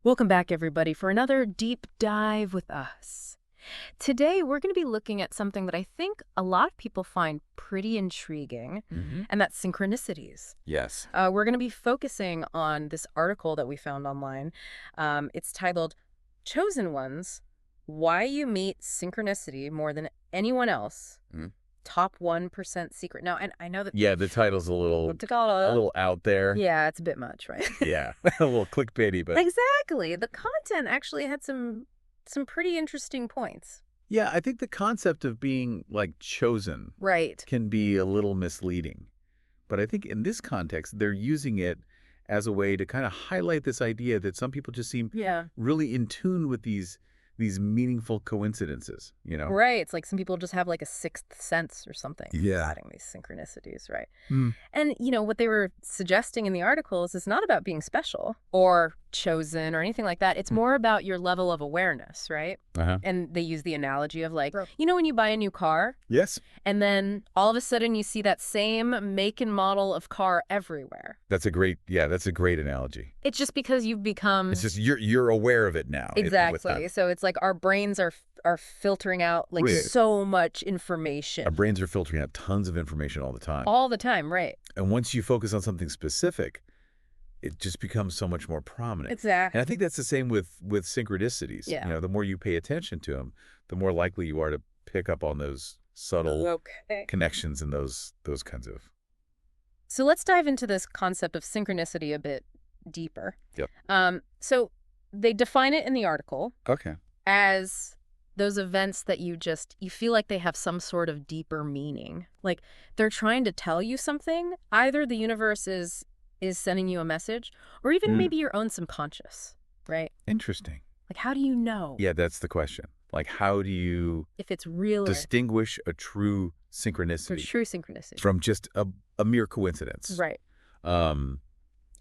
Welcome back, everybody, for another deep dive with us. Today, we're going to be looking at something that I think a lot of people find pretty intriguing, Hmm. and that's synchronicities. Yes. We're going to be focusing on this article that we found online. It's titled Chosen Ones, Why You Meet Synchronicity More Than Anyone Else. Mhm. Top 1% Secret. Now, and I know that Yeah, the title's a little what to call it. out there. Yeah, it's a bit much, right? Yeah, a little clickbaity, but Exactly. The content actually had some pretty interesting points. yeah, I think the concept of being like chosen Right. can be a little misleading. But I think in this context, they're using it as a way to kind of highlight this idea that some people just seem Yeah. really in tune with these meaningful coincidences, you know? Right. It's like some people just have like a sixth sense or something Yeah. regarding these synchronicities, right? Mm. And, what they were suggesting in the articles is not about being special or chosen or anything like that. It's more about your level of awareness, right? Uh-huh. And they use the analogy of like, Right. when you buy a new car Yes. and then all of a sudden you see that same make and model of car everywhere. That's a great analogy. It's just because you've become It's just you're aware of it now. With exactly. time. So it's like our brains are filtering out like Right. so much Our information brains are filtering out tons of information all the time. all the time, right? And once you focus on something specific, it just becomes so much more prominent. Exactly. And I think that's the same with synchronicities. Yeah. The more you pay attention to them, the more likely you are to pick up on those subtle Okay. connections and those kinds of. So let's dive into this concept of synchronicity a bit deeper. Yep. So they define it in the article Okay. as those events that you feel like they have some sort of deeper meaning. Like they're trying to tell you something. Either the universe is sending you a message, or even maybe your own subconscious, right? Interesting. Like how do you know Yeah, that's the question. Like, how do you if it's real or distinguish a true synchronicity true synchronicity? from just a mere coincidence? Right.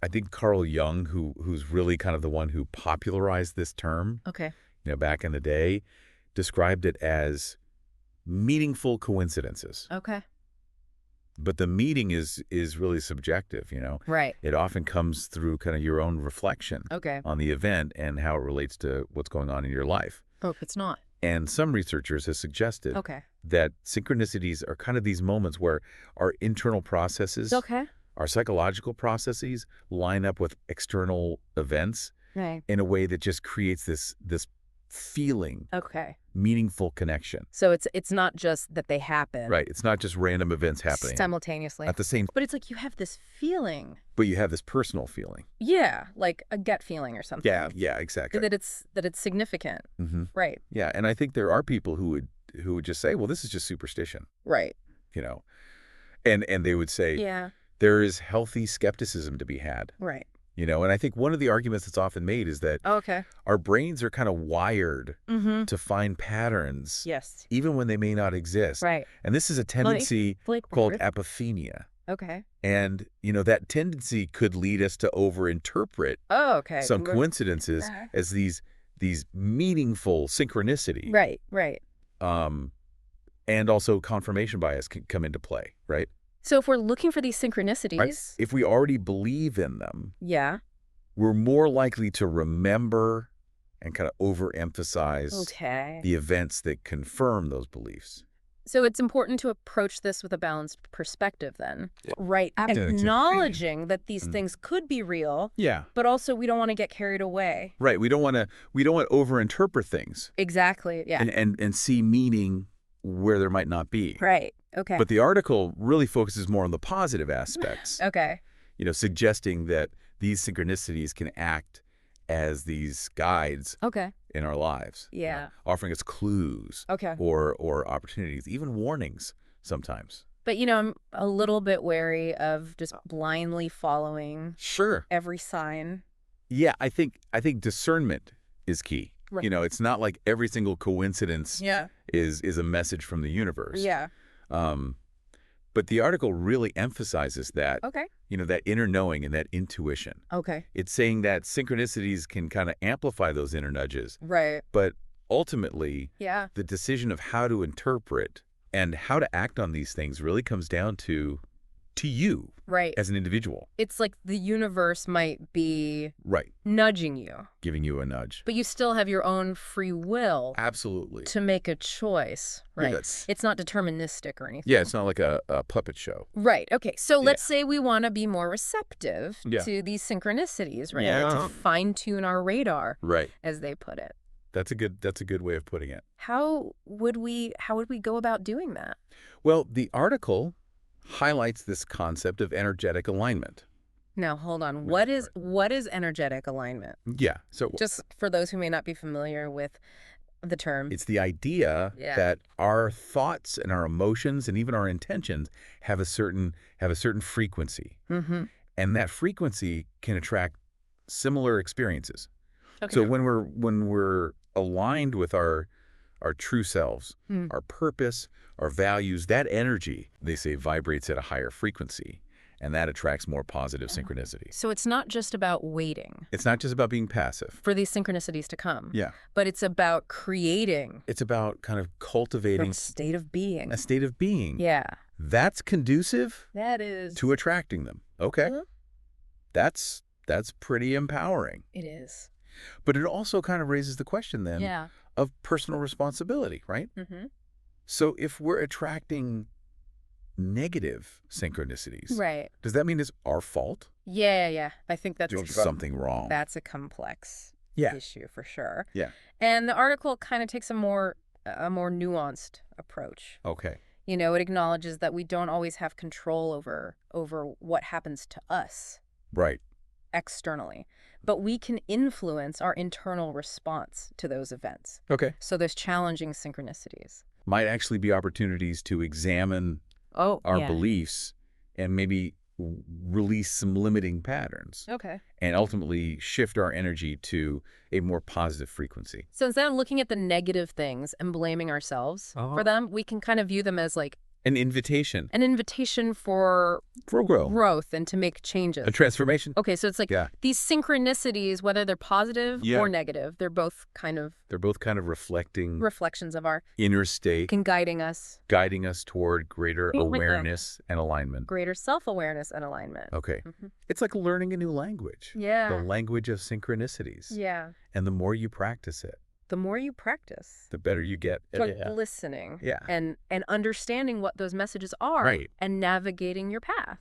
I think Carl Jung, who's really kind of the one who popularized this term, Okay. back in the day, described it as meaningful coincidences. Okay. But the meaning is really subjective, Right. It often comes through kind of your own reflection Okay. on the event and how it relates to what's going on in your life. Oh, if it's not. And some researchers have suggested Okay. that synchronicities are kind of these moments where our internal processes, Okay. our psychological processes line up with external events Right. in a way that just creates this feeling, Okay. meaningful connection. So it's not just that they happen Right. It's not just random events happening simultaneously, at the same, but it's like you have this feeling. but you have this personal feeling. Yeah, like a gut feeling or something. Yeah, exactly. That it's significant. Hmm. Right. Yeah, and I think there are people who would just say, well, this is just superstition, Right. you know, and they would say Yeah. there is healthy skepticism to be had, Right. and I think one of the arguments that's often made is that Okay. our brains are kind of wired Mm-hmm. to find patterns, Yes. even when they may not exist. Right. And this is a tendency Like called apophenia. Okay. And, that tendency could lead us to overinterpret Oh, okay. some coincidences Uh-huh. as these meaningful synchronicity. Right. Right. And also confirmation bias can come into play, right? So if we're looking for these synchronicities, Right? If we already believe in them, yeah. we're more likely to remember and kind of overemphasize Okay. the events that confirm those beliefs. So it's important to approach this with a balanced perspective then. Yeah. Right. Absolutely. Acknowledging that these Mm. things could be real, Yeah. but also we don't want to get carried away. Right. We don't want to overinterpret things Exactly. Yeah. and see meaning where there might not be. Right. Okay. But the article really focuses more on the positive aspects, Okay. suggesting that these synchronicities can act as these guides Okay. in our lives. Yeah. Offering us clues Okay. or opportunities, even warnings sometimes. But, I'm a little bit wary of just blindly following Sure. every sign. Yeah, I think discernment is key. Right. It's not like every single coincidence Yeah. is a message from the universe. Yeah. But the article really emphasizes that, Okay. that inner knowing and that intuition. Okay. It's saying that synchronicities can kind of amplify those inner nudges, Right. but ultimately, Yeah. the decision of how to interpret and how to act on these things really comes down to to you Right. as an individual. It's like the universe might be Right. nudging you, Giving you a nudge. but you still have your own free will Absolutely. to make a choice, right? Yes. It's not deterministic or anything. Yeah, it's not like a puppet show. Right. Okay. So Yeah. let's say we want to be more receptive Yeah. to these synchronicities, right? Yeah. To fine tune our radar, Right. as they put it. That's a good way of putting it. How would we go about doing that? Well, the article highlights this concept of energetic alignment. Now, hold on. Right, What is energetic alignment? Yeah. So Just for those who may not be familiar with the term. it's the idea Yeah. that our thoughts and our emotions and even our intentions have a certain frequency. Mm-hmm. And that frequency can attract similar experiences. Okay. So when we're aligned with our true selves, our purpose, our values, that energy, they say, vibrates at a higher frequency, and that attracts more positive synchronicities. So it's not just about waiting It's not just about being passive. for these synchronicities to come. Yeah. But it's about creating It's about kind of cultivating a state of being. a state of being. Yeah. That's conducive That is. to attracting them. Okay. Mhm. That's pretty empowering. It is. But it also kind of raises the question then Yeah. of personal responsibility, right? Mm-hmm. So if we're attracting negative synchronicities, Right. does that mean it's our fault? Yeah. I think that's Something wrong. That's a complex Yeah. issue for sure. Yeah. And the article kind of takes a more nuanced approach. Okay. You know, it acknowledges that we don't always have control over what happens to us Right. externally, but we can influence our internal response to those events. Okay. So there's challenging synchronicities. Might actually be opportunities to examine Oh, our beliefs and maybe release some limiting patterns Okay. and ultimately shift our energy to a more positive frequency. So instead of looking at the negative things and blaming ourselves for them, we can kind of view them as like An invitation an invitation for for growth, growth and to make changes. a transformation. Okay, so it's like Yeah. these synchronicities, whether they're positive Yeah. or negative, they're both kind of They're both kind of reflecting reflections of our inner state, guiding us guiding us toward greater Oh my God. awareness and alignment. greater self-awareness and alignment. Okay. Mhm. It's like learning a new language. Yeah. The language of synchronicities. Yeah. And the more you practice it, The more you practice, the better you get at like it. listening Yeah. and understanding what those messages are Right. and navigating your path.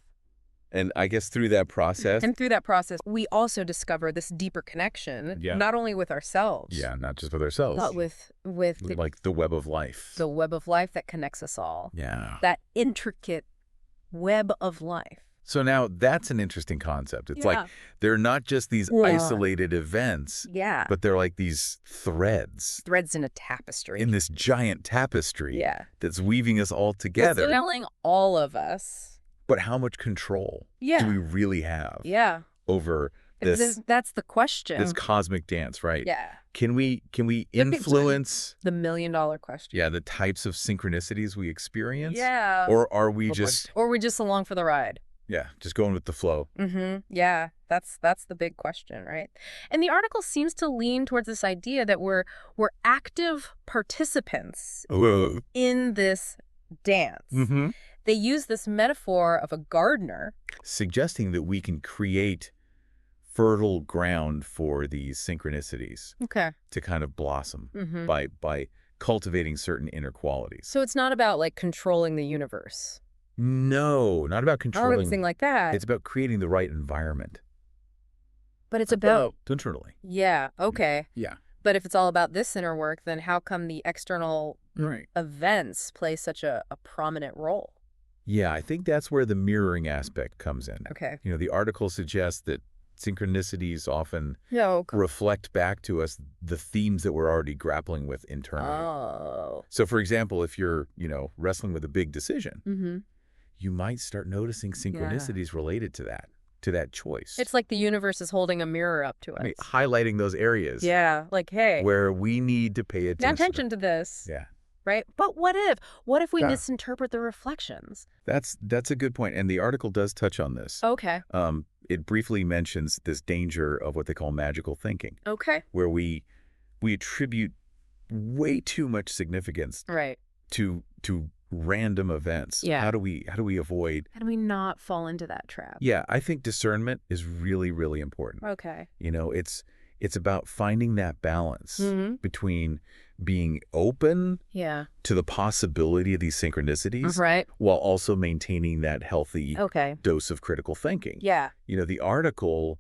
And I guess through that process, And through that process, we also discover this deeper connection, Yeah. not only with ourselves, yeah, not just with ourselves, but with the, like the web of life. the web of life that connects us all. Yeah. That intricate web of life. So now that's an interesting concept. It's like they're not just these Yeah. isolated events, Yeah. but they're like these threads Threads in a tapestry. in this giant tapestry Yeah. that's weaving us all together. It's telling all of us. But how much control Yeah. do we really have Yeah. over this That's the question. this cosmic dance, right? Yeah. Can we big influence The $1,000,000 question. the types of synchronicities we experience? Yeah. Or are we just Or we just along for the ride. just going with the flow? Mm-hmm. Yeah. That's the big question, right? And the article seems to lean towards this idea that we're active participants Whoa. in this dance. Mm-hmm. They use this metaphor of a gardener. Suggesting that we can create fertile ground for these synchronicities Okay. to kind of blossom Mm-hmm. by cultivating certain inner qualities. So it's not about like controlling the universe No, not about or controlling. anything like that. It's about creating the right environment But it's about internally. yeah, okay. Yeah. But if it's all about this inner work, then how come the external Right. events play such a prominent role? Yeah, I think that's where the mirroring aspect comes in. Okay. You know, the article suggests that synchronicities often Yeah. reflect back to us the themes that we're already grappling with internally. Oh. So, for example, if you're, wrestling with a big decision, Mm-hmm. you might start noticing synchronicities related to that choice. It's like the universe is holding a mirror up to us. I mean, highlighting those areas Yeah. Like, hey, where we need to pay pay attention. attention to this. Yeah. Right? But what if? What if we Yeah. misinterpret the reflections? That's a good point. And the article does touch on this. Okay. It briefly mentions this danger of what they call magical thinking, Okay. where we attribute way too much significance Right. to random events. Yeah. How do we avoid? How do we not fall into that trap? Yeah, I think discernment is really, really important. Okay. It's about finding that balance Mm-hmm. between being open Yeah. to the possibility of these synchronicities Right. while also maintaining that healthy Okay. dose of critical thinking. Yeah. The article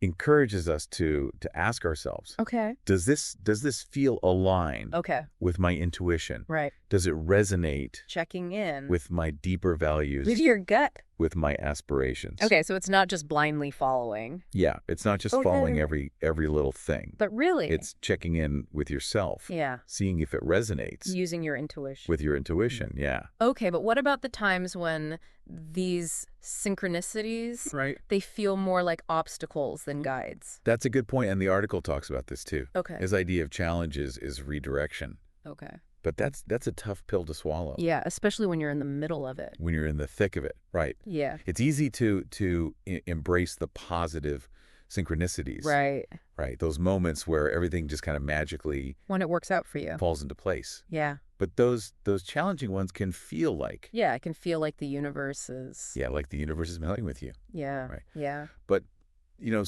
encourages us to ask ourselves, Okay. does this feel aligned Okay. with my intuition? Right. Does it resonate Checking in with my deeper values, with your gut. with my aspirations? Okay, so it's not just blindly following. Yeah, it's not just following every little thing. But really, It's checking in with yourself, yeah, seeing if it resonates using your intuition. with your intuition. Yeah. Okay, but what about the times when these synchronicities, Right. they feel more like obstacles than guides? That's a good point, and the article talks about this too. Okay. His idea of challenges is redirection. Okay. But that's a tough pill to swallow. Yeah, especially when you're in the middle of it. When you're in the thick of it, right? Yeah. It's easy to embrace the positive synchronicities, Right. right? Those moments where everything just kind of magically When it works out for you. falls into place. Yeah. But those challenging ones can feel like, Yeah, I can feel like the universe is. yeah, like the universe is meddling with you. Yeah. Right. Yeah. But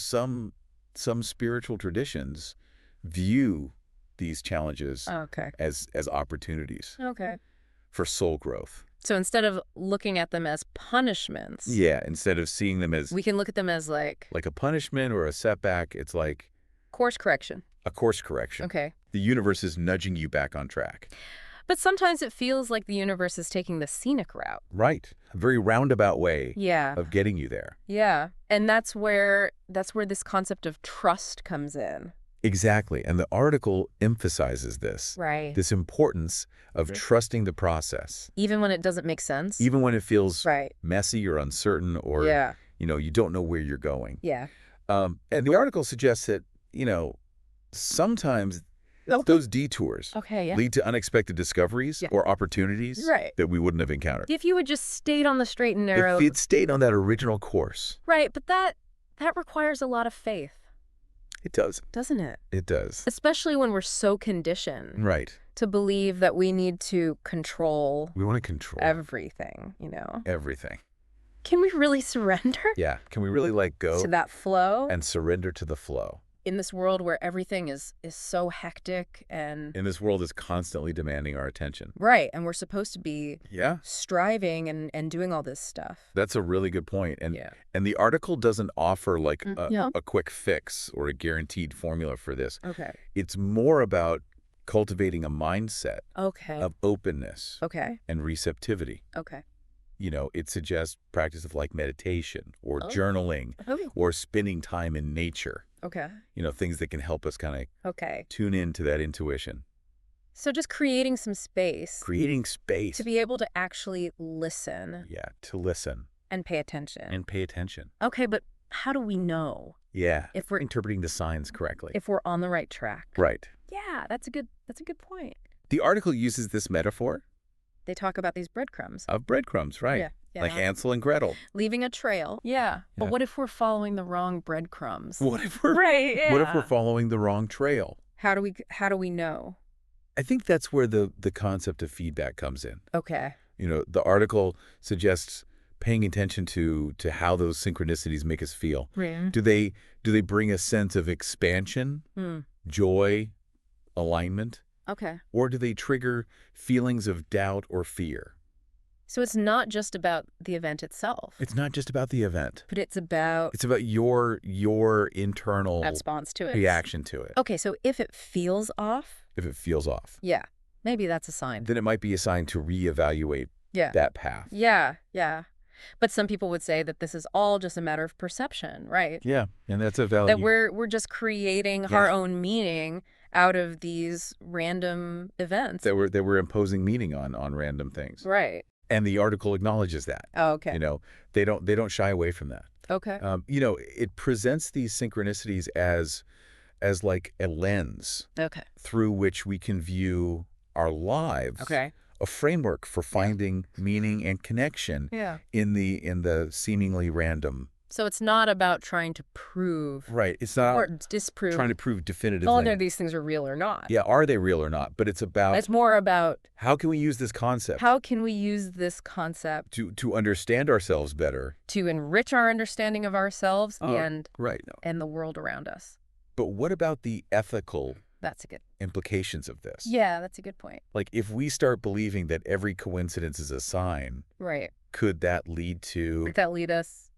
some spiritual traditions view these challenges Okay. as opportunities Okay. for soul growth. So instead of looking at them as punishments, Yeah, instead of seeing them as we can look at them as like a punishment or a setback, it's like course correction. a course correction. Okay. The universe is nudging you back on track. But sometimes it feels like the universe is taking the scenic route. Right. A very roundabout way Yeah. of getting you there. Yeah. And that's where this concept of trust comes in. Exactly. And the article emphasizes this. Right. This importance of trusting the process. Even when it doesn't make sense. Even when it feels Right. messy or uncertain or, Yeah. you don't know where you're going. Yeah. And the article suggests that, sometimes those detours Okay, yeah. lead to unexpected discoveries Yeah. or opportunities Right. that we wouldn't have encountered. If you had just stayed on the straight and narrow. If it stayed on that original course. Right, but that requires a lot of faith, It does. doesn't it? It does. Especially when we're so conditioned Right. to believe that we need to control We want to control everything, everything. Can we really surrender Yeah. Can we really let go to that flow and surrender to the flow? in this world where everything is so hectic and In this world is constantly demanding our attention. right, and we're supposed to be Yeah. striving and doing all this stuff. That's a really good point. And Yeah. and the article doesn't offer like Yeah. a quick fix or a guaranteed formula for this. Okay. It's more about cultivating a mindset Okay. of openness Okay. and receptivity. Okay. It suggests practice of like meditation or Oh. journaling Oh. or spending time in nature. Okay. Things that can help us kind of Okay. tune into that intuition. So just creating some space Creating space. to be able to actually listen Yeah, to listen and pay attention. and pay attention. Okay, but how do we know Yeah, if we're interpreting the signs correctly. if we're on the right track? Right. Yeah, that's a good point. The article uses this metaphor They talk about these breadcrumbs. of breadcrumbs, right? Yeah. Yeah. Like Hansel and Gretel. Leaving a trail. Yeah. But Yeah. what if we're following the wrong breadcrumbs? What if we're Right. Yeah. What if we're following the wrong trail? How do we know? I think that's where the concept of feedback comes in. Okay. The article suggests paying attention to how those synchronicities make us feel. Right. Do they bring a sense of expansion, joy, alignment, Okay. or do they trigger feelings of doubt or fear? So it's not just about the event itself, It's not just about the event. but it's about It's about your internal response to it. reaction to it. Okay, so if it feels off, If it feels off, yeah, maybe that's a sign. then it might be a sign to reevaluate Yeah. that path. Yeah, yeah. But some people would say that this is all just a matter of perception, right? Yeah, and that's a value. That we're just creating our own meaning out of these random events. that we're imposing meaning on random things. Right. And the article acknowledges that. Oh, okay. They don't shy away from that. Okay. It presents these synchronicities as like a lens Okay. through which we can view our lives. Okay. A framework for finding meaning and connection Yeah. in the seemingly random So it's not about trying to prove Right. It's not or disprove trying to prove definitively. whether these things are real or not. Yeah, are they real or not? But it's about It's more about how can we use this concept how can we use this concept to understand ourselves better. to enrich our understanding of ourselves Right. and the world around us. But what about the ethical That's a good. implications of this? Yeah, that's a good point. Like if we start believing that every coincidence is a sign, Right. could that lead to, Would that lead us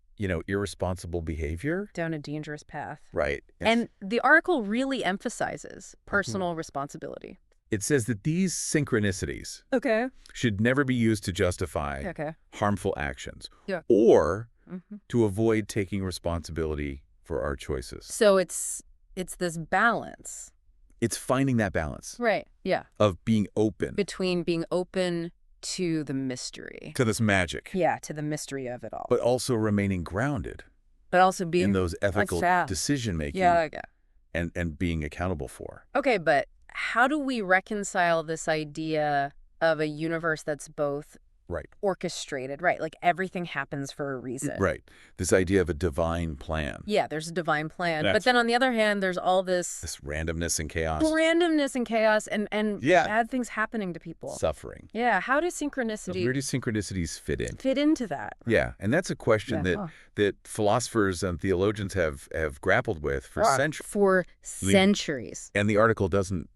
irresponsible behavior? down a dangerous path? Right. And the article really emphasizes personal responsibility. It says that these synchronicities Okay. should never be used to justify Okay. harmful actions Yeah. or hmm to avoid taking responsibility for our choices. So it's this balance. It's finding that balance Right. Yeah. of being open Between being open to the mystery. to this magic, Yeah, to the mystery of it all. but also remaining grounded But also being in those ethical fast. decision-making Yeah. and being accountable for. Okay, but how do we reconcile this idea of a universe that's both Right. orchestrated, right? Like everything happens for a reason. Right. This idea of a divine plan. Yeah, there's a divine plan. But That's- then on the other hand, there's all this This randomness and chaos. randomness and chaos and Yeah. bad things happening to people. Suffering. Yeah, how do So synchronicity where do synchronicities fit in? fit into that? Yeah, and that's a question Yeah. that philosophers and theologians have grappled with for centuries. For centuries. And the article doesn't,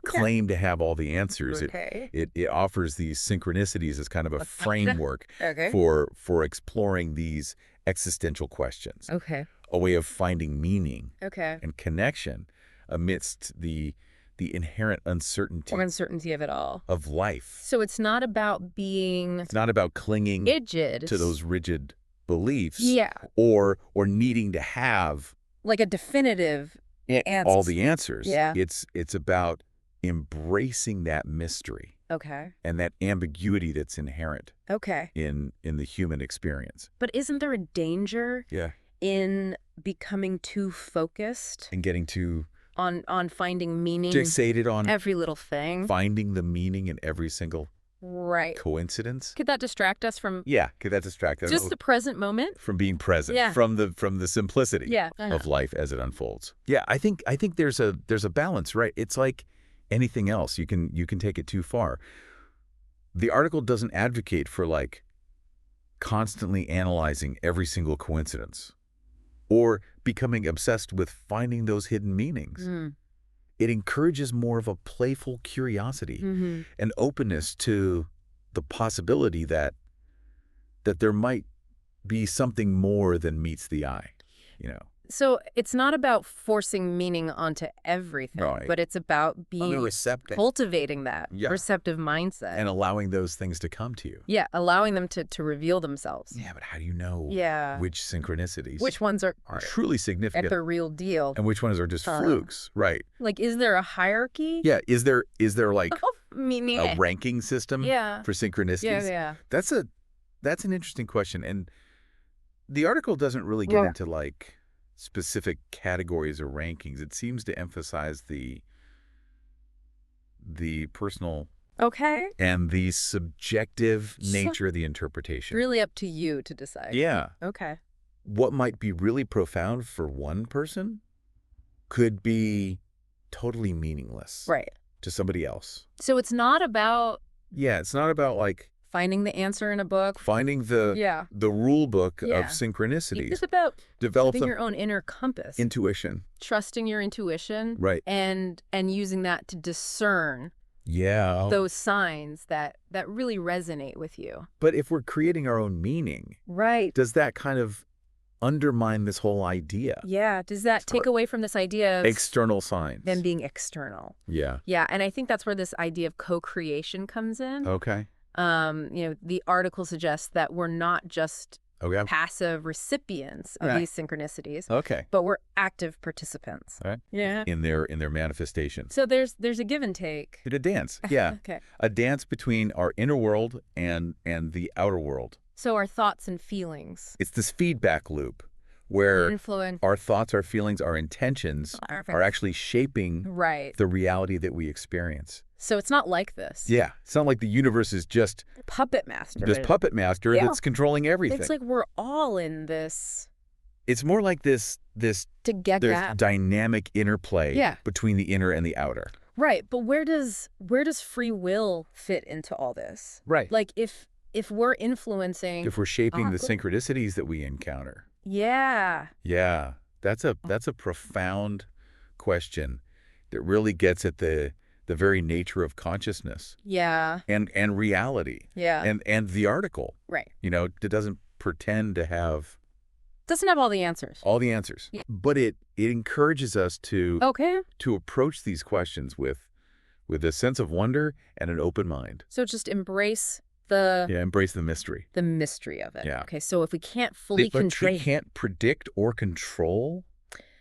claim to have all the answers. Okay. It offers these synchronicities as kind of a framework Okay. for exploring these existential questions. Okay. A way of finding meaning Okay. and connection amidst the inherent uncertainty Or uncertainty of it all. of life. So it's not about being It's not about clinging rigid to those rigid beliefs Yeah. or needing to have like a definitive all the answers. Yeah. It's about embracing that mystery Okay. and that ambiguity that's inherent Okay. in the human experience. But isn't there a danger Yeah. in becoming too focused And getting too on finding meaning fixated on every little thing? finding the meaning in every single Right. coincidence. Could that distract us from Yeah, could that distract us just the present moment? from being present, Yeah. from the simplicity Yeah. of life as it unfolds. Yeah, I think there's a balance, right? It's like anything else. You can take it too far. The article doesn't advocate for like constantly analyzing every single coincidence or becoming obsessed with finding those hidden meanings. Mm. It encourages more of a playful curiosity Mm-hmm. and openness to the possibility that there might be something more than meets the eye, So it's not about forcing meaning onto everything, Right. but it's about being receptive cultivating that Yeah. receptive mindset. and allowing those things to come to you. Yeah, allowing them to reveal themselves. Yeah, but how do you know Yeah. which synchronicities Which ones are truly at significant the real deal? and which ones are just flukes? Right. Like, is there a hierarchy? Yeah, is there like Oh, meaning. a ranking system Yeah. for synchronicities? Yeah. That's an interesting question, and the article doesn't really get into like specific categories or rankings. It seems to emphasize the personal Okay. and the subjective So- nature of the interpretation. Really up to you to decide. Yeah. Okay. What might be really profound for one person could be totally meaningless Right. to somebody else. So it's not about Yeah, it's not about like finding the answer in a book. finding the Yeah. rule book Yeah. of synchronicities. It's about Develop having some your own inner compass, intuition. trusting your intuition, Right. and using that to discern Yeah. those signs that really resonate with you. But if we're creating our own meaning, Right. does that kind of undermine this whole idea? Yeah. Does that take away from this idea of External signs. them being external? Yeah. Yeah. And I think that's where this idea of co-creation comes in. Okay. The article suggests that we're not just Okay. passive recipients of Right. these synchronicities, Okay. but we're active participants. All right. Yeah. In their manifestations. So there's a give and take. A dance. Yeah. Okay. A dance between our inner world and the outer world. So our thoughts and feelings It's this feedback loop where influence. our thoughts, our feelings, our intentions are actually shaping Right. the reality that we experience. So it's not like this. Yeah. It's not like the universe is just Puppet master. this puppet master Yeah. that's controlling everything. It's like we're all in this It's more like this To get there's that. dynamic interplay Yeah. between the inner and the outer. Right, but where does free will fit into all this? Right. Like if we're influencing. If we're shaping the Go- synchronicities that we encounter. Yeah. Yeah, that's a profound question that really gets at the very nature of consciousness Yeah. and reality. Yeah. And the article, Right. it doesn't pretend to have Doesn't have all the answers. all the answers. Yeah. But it encourages us to Okay. approach these questions with a sense of wonder and an open mind. So just embrace the Yeah, embrace the mystery. the mystery of it. Yeah. Okay, so if we can't fully But we control can't predict or control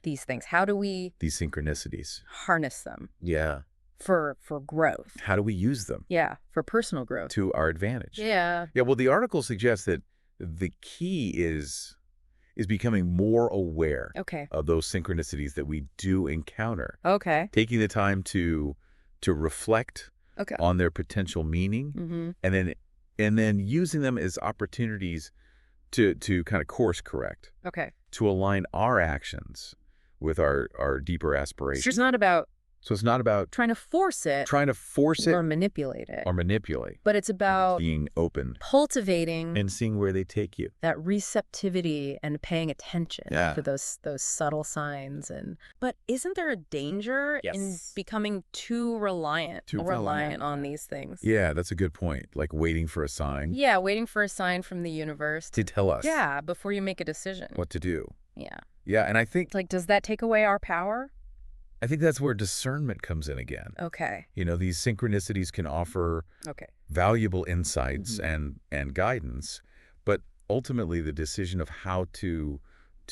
these things, how do we these synchronicities. harness them Yeah. for growth? How do we use them Yeah, for personal growth. to our advantage? Yeah. Yeah, well, the article suggests that the key is becoming more aware Okay. of those synchronicities that we do encounter, Okay. taking the time to reflect Okay. on their potential meaning, Mm-hmm. and then using them as opportunities to kind of course correct, Okay. to align our actions with our deeper So aspirations. it's not about So it's not about trying to force it trying to force it or manipulate it, or manipulate, but it's about being open cultivating and seeing where they take you. that receptivity and paying attention Yeah. for those subtle signs. But isn't there a danger in Yes. becoming too reliant on these things? Yeah, that's a good point. Like waiting for a sign Yeah, waiting for a sign from the universe. to tell us Yeah, before you make a decision. what to do. Yeah. Yeah, and I think Like, does that take away our power? that's where discernment comes in again. Okay. These synchronicities can offer Okay. valuable insights Mm-hmm. and guidance, but ultimately the decision of how to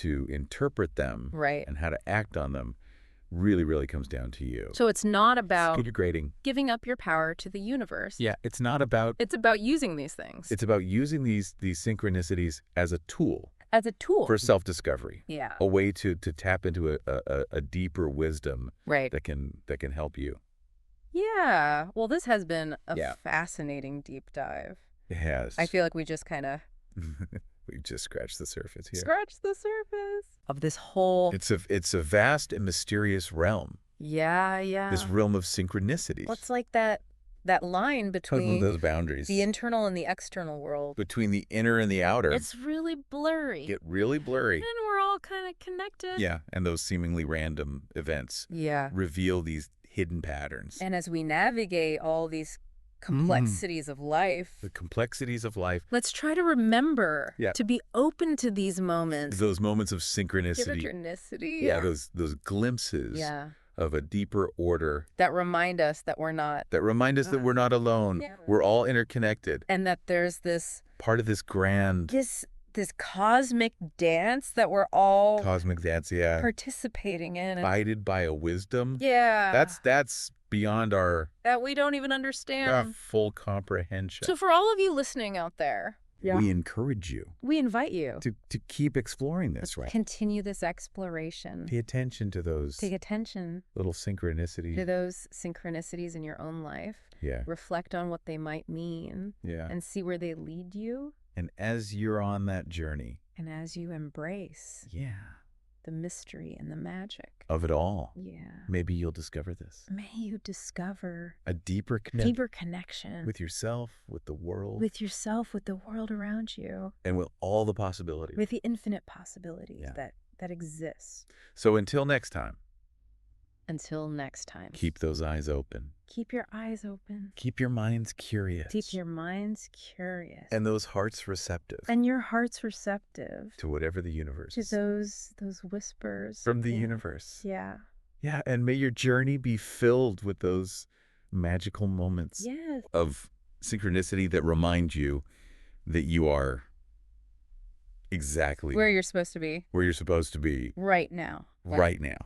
interpret them Right. and how to act on them really comes down to you. So it's not about Integrating. giving up your power to the universe. Yeah, it's not about It's about using these things it's about using these synchronicities as a tool as a tool. for self-discovery, Yeah. a way to tap into a deeper wisdom Right. that can help you. Yeah. Well, this has been a Yeah. fascinating deep dive. It has. I feel like we just kind of We've just scratched the surface here. scratched the surface of this whole. It's a vast and mysterious realm. Yeah, yeah. This realm of synchronicities. Well, it's like that line between those boundaries the internal and the external world. between the inner and the outer It's really blurry. get really blurry. And we're all kind of connected. Yeah, and those seemingly random events Yeah. reveal these hidden patterns. And as we navigate all these complexities of life, The complexities of life, let's try to remember Yeah. to be open to these moments. those moments of synchronicity. Synchronicity. Yeah, those glimpses Yeah. of a deeper order That remind us that we're not, that remind us that we're not alone. Yeah. We're all interconnected. and that there's this Part of this grand cosmic dance that we're all cosmic dance, yeah. participating in. And Guided by a wisdom. yeah. That's beyond our that we don't even understand. full comprehension. So for all of you listening out there, We encourage you we invite you to keep exploring this, right? continue this exploration. Pay attention to those Pay attention little to synchronicities. those synchronicities in your own life. Yeah, Reflect on what they might mean yeah. and see where they lead you. And as you're on that journey, And as you embrace the mystery and the magic, of it all, yeah, maybe you'll discover this. may you discover A deeper connection deeper connection with yourself, with the world, with yourself, with the world around you, and with all the possibilities. with the infinite possibilities Yeah. that exist. So until next time, Until next time, keep those eyes open. keep your eyes open, Keep your minds curious. keep your minds curious, and those hearts receptive and your hearts receptive to whatever the universe to is. those whispers From the Yeah. universe. Yeah. Yeah, and may your journey be filled with those magical moments Yes. of synchronicity that remind you that you are exactly Where you're supposed to be where you're supposed to be right now. right now.